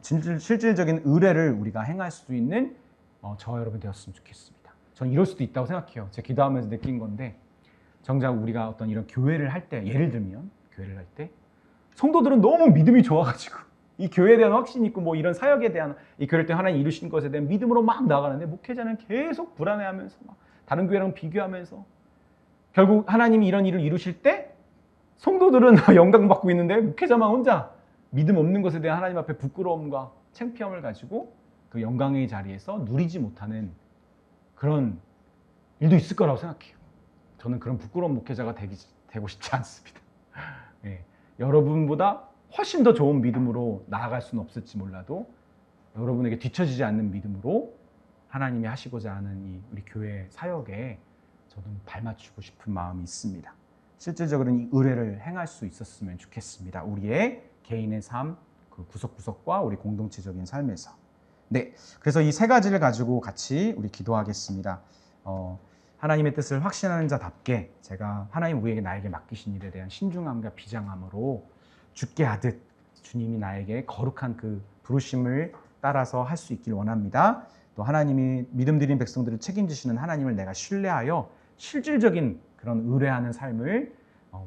실질적인 의뢰를 우리가 행할 수 있는 저와 여러분 되었으면 좋겠습니다. 전 이럴 수도 있다고 생각해요. 제가 기도하면서 느낀 건데 정작 우리가 어떤 이런 교회를 할 때 예를 들면 교회를 할 때 성도들은 너무 믿음이 좋아가지고 이 교회에 대한 확신이 있고 뭐 이런 사역에 대한 이 교회를 때 하나님 이루신 것에 대한 믿음으로 막 나가는데 목회자는 계속 불안해하면서 막 다른 교회랑 비교하면서 결국 하나님이 이런 일을 이루실 때 성도들은 영광 받고 있는데 목회자만 혼자 믿음 없는 것에 대한 하나님 앞에 부끄러움과 창피함을 가지고 그 영광의 자리에서 누리지 못하는 그런 일도 있을 거라고 생각해요. 저는 그런 부끄러운 목회자가 되고 싶지 않습니다. 예, 여러분보다 훨씬 더 좋은 믿음으로 나아갈 수는 없을지 몰라도 여러분에게 뒤처지지 않는 믿음으로 하나님이 하시고자 하는 이 우리 교회 사역에 저도 발맞추고 싶은 마음이 있습니다. 실질적으로는 이 의뢰를 행할 수 있었으면 좋겠습니다. 우리의 개인의 삶, 그 구석구석과 우리 공동체적인 삶에서. 네, 그래서 이 세 가지를 가지고 같이 우리 기도하겠습니다. 하나님의 뜻을 확신하는 자답게 제가 하나님 우리에게 나에게 맡기신 일에 대한 신중함과 비장함으로 죽게 하듯 주님이 나에게 거룩한 그 부르심을 따라서 할 수 있길 원합니다. 또 하나님이 믿음 드린 백성들을 책임지시는 하나님을 내가 신뢰하여 실질적인 그런 의뢰하는 삶을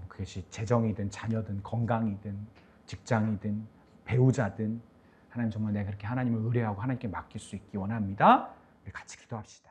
그것이 재정이든 자녀든 건강이든 직장이든 배우자든 하나님 정말 내가 그렇게 하나님을 의뢰하고 하나님께 맡길 수 있기 원합니다. 우리 같이 기도합시다.